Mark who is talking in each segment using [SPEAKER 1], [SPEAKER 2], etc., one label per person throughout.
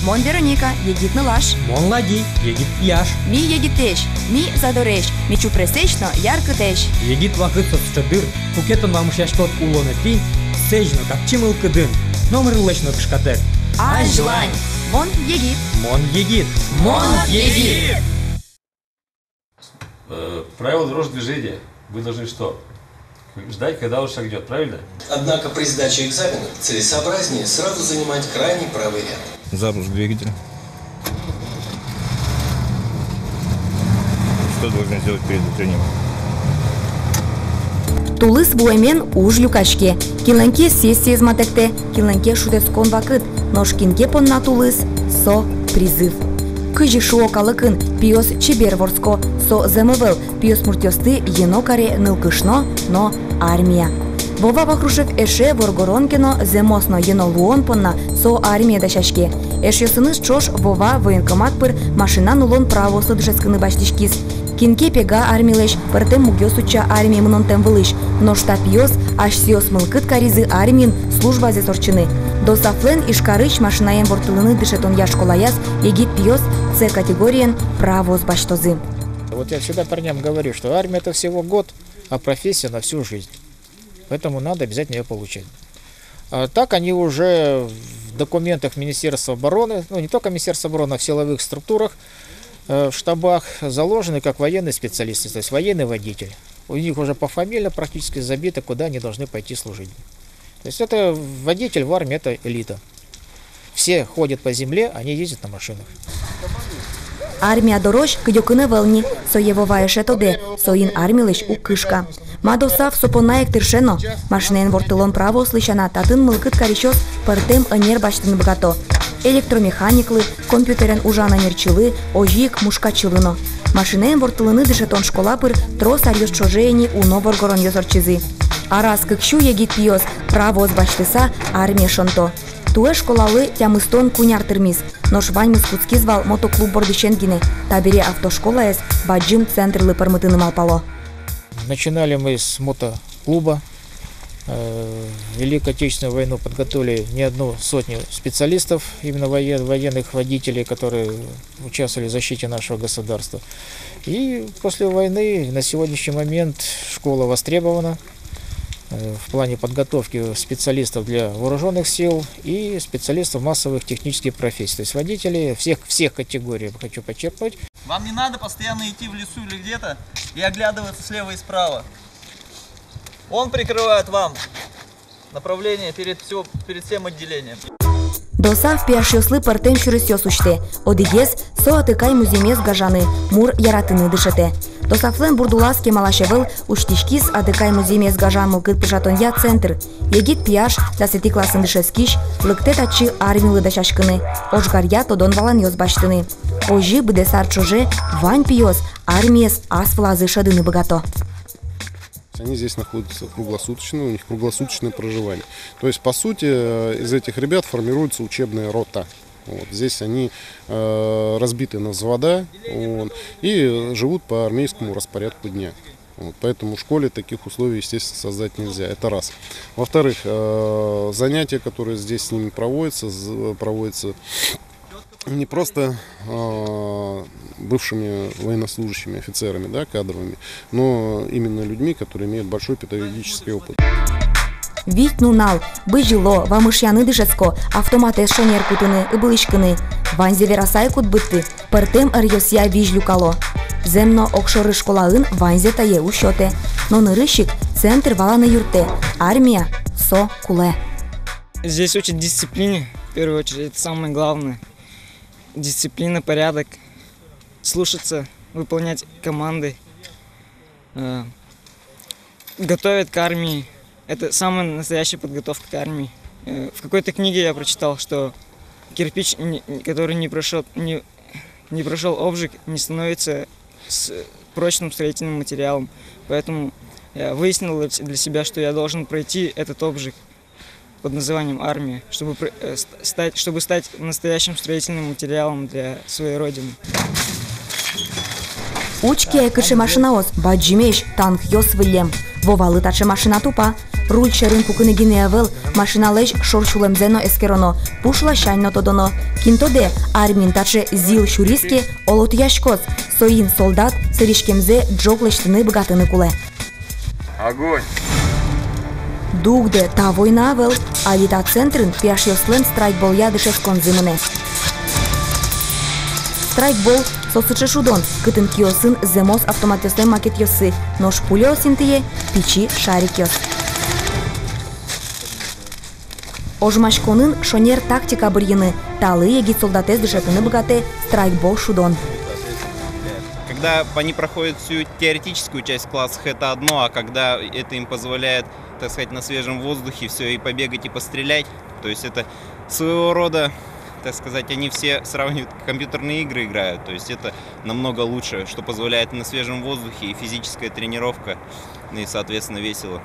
[SPEAKER 1] Мон Вероника, егит нылаш.
[SPEAKER 2] Мон Лади, егит пияш.
[SPEAKER 1] Ми егитеш, ми задореш, ми чупресечно яркытеш.
[SPEAKER 2] Егит вакытсыз чыдыр, пукетон вамышяшкот улоны ти, сежно капчимыл кыдын, номер лычно кышкатек.
[SPEAKER 1] Ажлань. Мон егит.
[SPEAKER 2] Мон егит.
[SPEAKER 1] Мон егит.
[SPEAKER 3] Правила дорожного движения. Вы должны что? Ждать, когда он шагнет, правильно?
[SPEAKER 4] Однако при сдаче экзамена целесообразнее сразу занимать крайний правый ряд.
[SPEAKER 5] Запуск двигателя. Что должен сделать перед утренним?
[SPEAKER 1] Тулыс буэмен уж люкачке. Киланке сессия из матекте, киланке шутескон вакыт, ножкинке понна тулыс, со призыв. Кыжи шуокалыкын пиос чеберворско, со замывел пиос муртёсты енокаре нылкышно, но армия. Вова Вахрушев эше воргоронкино земосно енолуон понна со армия дашашке. Эш ёсыныс чош Вова военкомат пыр машина нулон право сыдышескыны баштишкис. Кинке пега армилеш, пыртем мугёсуча армия мнонтем вылыш, но штаб йос аж сиос мылкыт каризы армиин служба зесорчыны. До сафлен ишкарыч машинаем вортылыны дышетон яшколаяс, егит пиос С категориен право с баштозы.
[SPEAKER 6] Вот я всегда парням говорю, что армия это всего год, а профессия на всю жизнь. Поэтому надо обязательно ее получать. А так они уже в документах Министерства обороны, ну не только Министерства обороны, а в силовых структурах, в штабах заложены как военные специалисты, то есть военный водитель. У них уже пофамильно практически забито, куда они должны пойти служить. То есть это водитель в армии, это элита. Все ходят по земле, они ездят на машинах.
[SPEAKER 1] Армия дорож кыдёкыны вълни, со евоваеше тоде, соин армилеш у кышка. Мадосав сопонаек тыршено, машинен вортылон право слышана, татын мылкыт каричос пыртем ынер баштын богато. Электромеханиклы, компьютерен ужана нерчылы, ожик мушкачылыно. Машинен вортылыны дышетон школа пыр трос арьёс чожеяни у Новоргорон ёсорчизы. А раз кыкшу егит пиос право с баштыса армия шонто. Туэ школалы тямыстон куняр тырмис, но швань мыскутски звал мотоклуб Бордыщенгине, табере автошкола эс баджим центрлы пырмытыным алпало.
[SPEAKER 6] Начинали мы с мотоклуба. Великую Отечественную войну подготовили не одну сотню специалистов, именно военных водителей, которые участвовали в защите нашего государства. И после войны на сегодняшний момент школа востребована в плане подготовки специалистов для вооруженных сил и специалистов массовых технических профессий. То есть водители всех категорий, хочу подчеркнуть.
[SPEAKER 7] Вам не надо постоянно идти в лесу или где-то и оглядываться слева и справа. Он прикрывает вам направление перед всем отделением.
[SPEAKER 1] Досав пиашёслы пыртем чурысё сучте, одигес со атыкай муземес гажаны, мур яратыны дышете. Досафлен бурдулас кемалашевыл уштишкис атыкай муземес гажан мылкыт пыжатонья центр. Егит пиаш да сети классын дышескиш, лыкте тачы армилы дашашкыны, ожгарья тодон валан ёс баштыны. Ожи быдесар чоже вань пиос армиес ас влазы шадыны богато.
[SPEAKER 8] Они здесь находятся круглосуточно, у них круглосуточное проживание. То есть, по сути, из этих ребят формируется учебная рота. Вот. Здесь они разбиты на взвода и живут по армейскому распорядку дня. Вот. Поэтому в школе таких условий, естественно, создать нельзя. Это раз. Во-вторых, занятия, которые здесь с ними проводятся не просто бывшими военнослужащими, офицерами, да, кадровыми, но именно людьми, которые имеют большой педагогический опыт.
[SPEAKER 1] Вить нунал, быжило, вамышьяны дышецко, автоматы шонер кутыны, ыбылышкыны, ванзе верасай кут бытты, пыртем арьосья вижлюкало. Земно окшоры школаын ванзе тае ущёте, но нырыщик центр валаны юрте, армия со куле.
[SPEAKER 9] Здесь учат дисциплине, в первую очередь, это самое главное. Дисциплина, порядок, слушаться, выполнять команды, готовят к армии. Это самая настоящая подготовка к армии. В какой-то книге я прочитал, что кирпич, который не прошел обжиг, не становится прочным строительным материалом. Поэтому я выяснил для себя, что я должен пройти этот обжиг под названием армия, чтобы стать настоящим строительным материалом для своей родины.
[SPEAKER 1] Учки экыши машинаос, баджимеш, танк ёс вылем. Вовалы тачы машина тупа. Руль черын пукынегине авел, машина леж шорчулемзено эскероно, пушла шайно тодоно. Кинтоде армин таче зил шуриске, олот яшкоз, соин солдат, сыришкемзе джоглештыны богатыны куле.
[SPEAKER 5] Огонь!
[SPEAKER 1] Дугде та война авел, алита центрын пиашьослен страйкбол ядышес конзымыне. Страйкбол сосыче шудон, кытын киосын земос автоматёслен макет йосы, нож пулео синтые, пичи шарик йос. Ожмашконын шонер тактика бырьыны, талы егит солдатес дышетыны богате страйкбол шудон.
[SPEAKER 10] Когда они проходят всю теоретическую часть в классах, это одно, а когда это им позволяет, так сказать, на свежем воздухе все и побегать, и пострелять, то есть это своего рода, так сказать, они все сравнивают, компьютерные игры играют, то есть это намного лучше, что позволяет на свежем воздухе и физическая тренировка, и, соответственно, весело.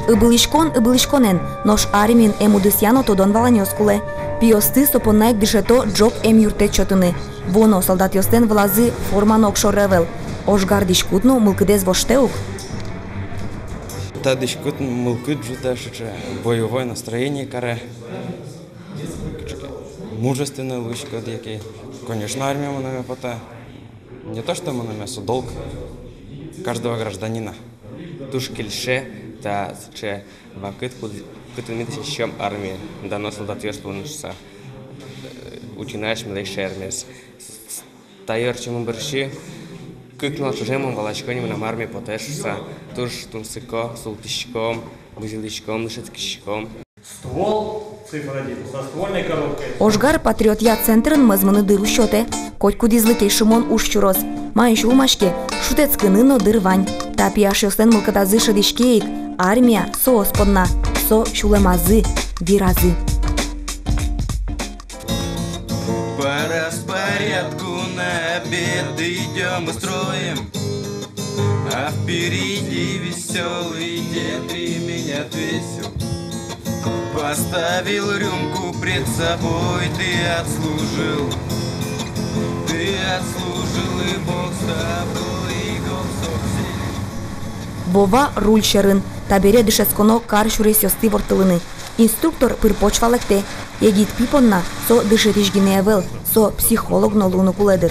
[SPEAKER 1] Ыбылышконен, нож армин эмудысяно тодон валанёскуле. Пиосты сопоннаек дышето джоб юрте чотыны. Воно солдат йостен влазы форман окшоревел. Ожгар дишкутно мылкыдез воштеук.
[SPEAKER 11] Та дишкут мылкыд жуташича, боевое настроение каре. Мужественный лучка дьяки. Конечно, армия манаме пота. Не то, что манаме, а долг каждого гражданина.
[SPEAKER 12] Туш кельше, та че вакыт кытымидыш ещем армия. Дано солдат ёспунышса. Учинаешь милейший армияс. Тайор чему берши. Кыкнул чужему волочконем на армии потешься. Туш тунсыко, султышком, бузилычком, лышецкищком.
[SPEAKER 2] Ствол цифра 1 со ствольной коробкой.
[SPEAKER 1] Ожгар патриот я центрын мазмыны дыру счёте. Коть кудизлыкей шимон уж чурос. Мающу умашке шутецкыныно дырвань. Та пиашёстен мылкатазы шадишкеик. Армия соос подна. Со шулемазы, виразы.
[SPEAKER 13] По распорядку на обед идем и строим, а впереди веселый дед ремень отвесил. Поставил рюмку пред собой, ты отслужил, и Бог с тобой, и Господь всех.
[SPEAKER 1] Бова руль черын. Табере дышесконо кар шурес йосты вортылыны. Инструктор пырпочвалекте. Егит пипонна со дышетишгинеевел, со психолог на луну куледыр.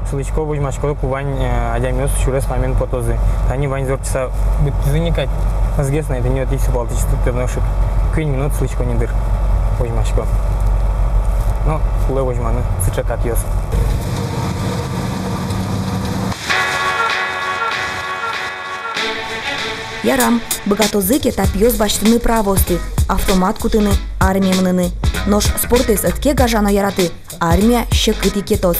[SPEAKER 2] Слычко бужмашко кувань адямёс шурес мамен потозы. Тани вань зорчса заникать. Возгесно это не от их балтичество терношик. Кынь минут слычко не дыр. Бужмашко. Но куле бужманы сычакат йос.
[SPEAKER 1] Ярам, богатозыке тапьёс баштыны правосты, автомат кутыны, армия мныны. Нож спортес отке гажано яраты, армия щекыт икетос.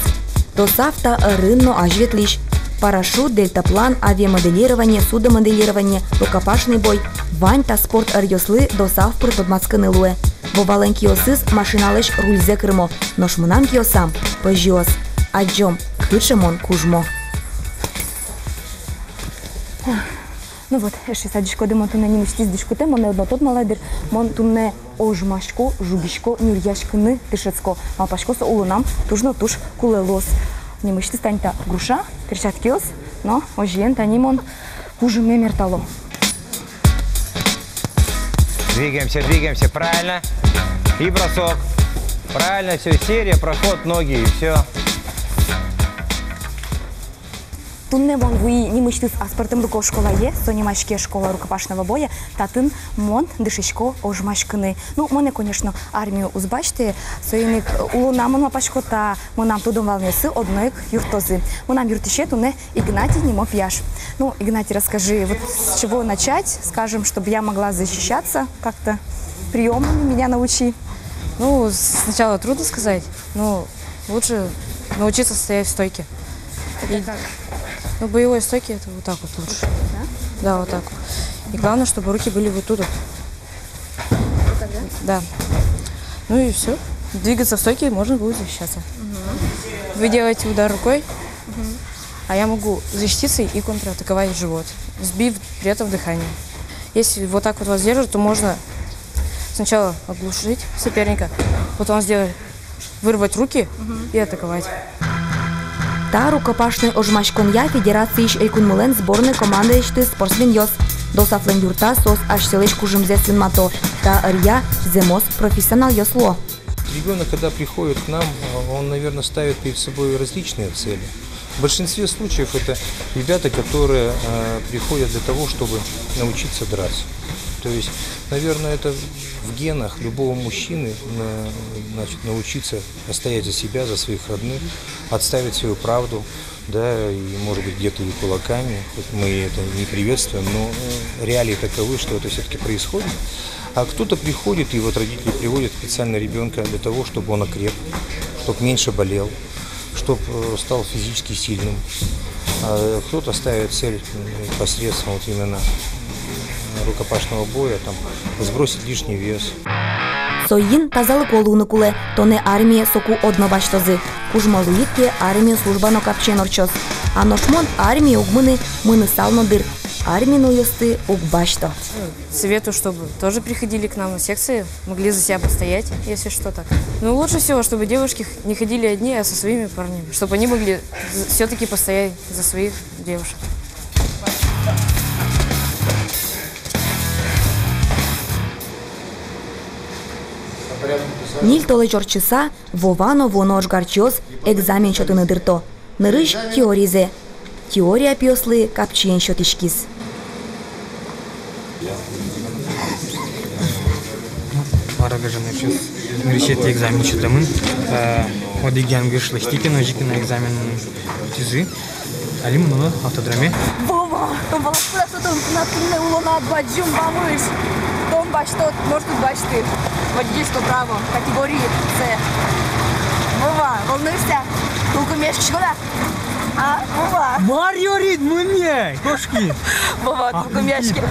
[SPEAKER 1] Досавта рынно ажветлиш. Парашют, дельтаплан, авиамоделирование, судомоделирование, рукопашный бой. Вань-та спорт арьёслы досав прытодмацкыны луэ. Бовален киосыз машиналеш рульзе кырмо, нож мынам киосам, пыжиос. Аджом, кычемон кужмо.
[SPEAKER 14] Ну вот, ще садишко, де мон туне нимишти с дишкоте, мон не одно тот малайдер, мон туне ожмашко, жубишко, нюрьяшкыны тышецко, малпашко со улунам, тужно туш кулелос. Нимишти станьта груша, перчаткиос, но ожиен тани мон кужиме мертало.
[SPEAKER 15] Двигаемся, правильно. И бросок. Правильно, все, серия, проход, ноги, и все.
[SPEAKER 14] Тунне мон вуи нимыштыс аспортым руко школа е, сонимашке школа рукопашного боя, татын мон дышишко ожмашкыны. Ну, моне, конечно, армию узбачте, соиник улуна мон мапашко та монам тудом волнесы одноик юртозы. Монам юртище туне Игнатий немо пьяш. Ну, Игнатий, расскажи, вот с чего начать, скажем, чтобы я могла защищаться как-то, приемами меня научи.
[SPEAKER 16] Ну, сначала трудно сказать, но лучше научиться стоять в стойке.
[SPEAKER 14] Это как?
[SPEAKER 16] Ну, боевой стойки это вот так вот лучше. Да? Да, вот так вот. И главное, чтобы руки были вот тут.
[SPEAKER 14] Вот так, да?
[SPEAKER 16] Да. Ну и все. Двигаться в стойке можно будет защищаться. Угу. Вы делаете удар рукой, а я могу защититься и контратаковать в живот, сбив при этом дыхание. Если вот так вот вас держат, то можно сначала оглушить соперника, потом сделать вырвать руки и атаковать.
[SPEAKER 1] Та рукопашный ожмачконья федерации Эйкунмулен сборной команды ишты спортсмен йос. Досафлен юрта сос аж селыч кужимзе свинмато. Та рья земос профессионал йосло.
[SPEAKER 17] Ребенок, когда приходит к нам, он, наверное, ставит перед собой различные цели. В большинстве случаев это ребята, которые приходят для того, чтобы научиться драться. То есть, наверное, это в генах любого мужчины, значит, научиться постоять за себя, за своих родных, отставить свою правду, да, и, может быть, где-то и кулаками. Мы это не приветствуем, но реалии таковы, что это все-таки происходит. А кто-то приходит, и вот родители приводят специально ребенка для того, чтобы он окреп, чтобы меньше болел, чтобы стал физически сильным. А кто-то ставит цель посредством вот именно рукопашного боя, там, сбросить лишний вес.
[SPEAKER 1] Соин тазалы колуны куле, тоне армия соку однобаштозы. Кужмалуитке армия службано капчен орчоз. А ношмон армия угмыны мыны сално дыр. Армину ёсты угбашто.
[SPEAKER 16] Советую, чтобы тоже приходили к нам на секции, могли за себя постоять, если что так. Но лучше всего, чтобы девушки не ходили одни, а со своими парнями, чтобы они могли все-таки постоять за своих девушек.
[SPEAKER 1] Ниль толы чорчыса, вовано воно ожгарчоз, экзамен чотыны дырто. Нырыш теоризе. Теория пьослы капчиен шотишкис.
[SPEAKER 2] Арагажаны сейчас решетте экзамен чотамын. Одиген гышлы штикен, ожикен экзамен тизы. Алим муну автодраме.
[SPEAKER 18] Вова, том баласкуда сотом на тунне улона баджум бамыш. Том баштот, может тут башты. Водительское право, категории С. Вова, волнуешься? Толку мешки шкода? А, Вова?
[SPEAKER 2] Марио Рид, мне, кошки.
[SPEAKER 18] Вова, толку мешки.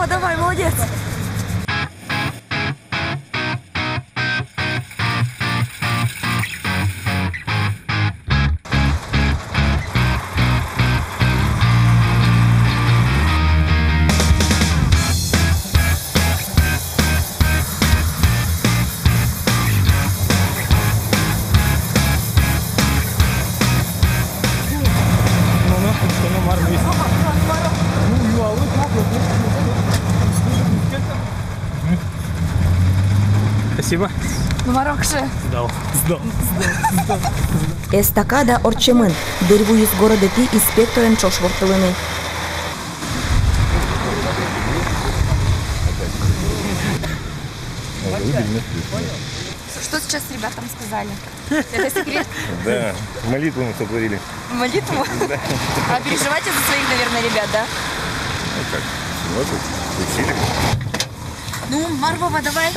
[SPEAKER 18] Давай, молодец!
[SPEAKER 2] Спасибо.
[SPEAKER 18] Марокше.
[SPEAKER 2] Сдал.
[SPEAKER 1] Эстакада орчемын. Дырву из города ти инспекторен чошвортылыны.
[SPEAKER 18] Что сейчас ребятам сказали? Это секрет?
[SPEAKER 19] Да, молитву мы сотворили.
[SPEAKER 18] Молитву?
[SPEAKER 19] Да.
[SPEAKER 18] А переживайте за своих, наверное, ребят, да?
[SPEAKER 19] Ну как, вот учили.
[SPEAKER 18] Ну, Марвова, давай.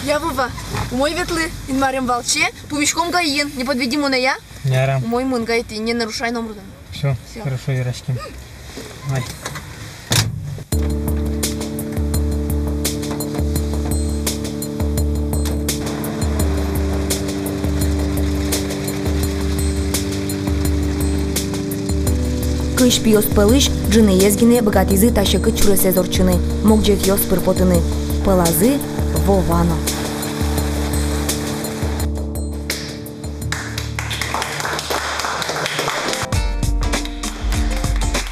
[SPEAKER 18] Я Вова. Мой ветлы, инмарем волче, пумечком гаин. Не подведи муная.
[SPEAKER 2] Няра.
[SPEAKER 18] Мой мун гай, ты не нарушай номер.
[SPEAKER 2] Все, хорошо, Верочки. Давай.
[SPEAKER 1] Кыш пиос пылыш, джины езгине богатизы тащикы чуресе зорчыны. Могджет йос пырпотыны. Пылазы вовано.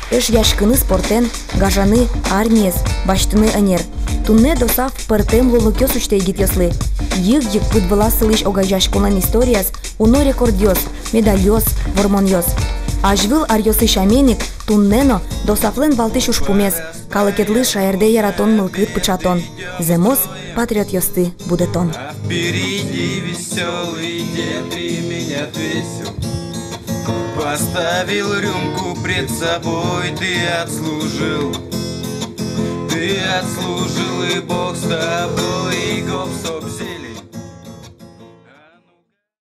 [SPEAKER 1] Эш яшкыны спортен, гажаны, армиес, баштыны анер. Тунне досав пыртем лолокёс учтей гитёслы. Йык пытбыла сылыш огажаш кулан историяс, уно рекордёс, медальёс, вормонёс. Ажвыл арьёсы шаменик, туннено досафлен балтыш ушпумес, калыкетлы шаерде яратон мылкыт пычатон. Земос патриот ёсты будетон.
[SPEAKER 13] Впереди веселый день, ты меня отвесил. Поставил рюмку пред собой, ты отслужил. Ты отслужил, и Бог с тобой, и гоп,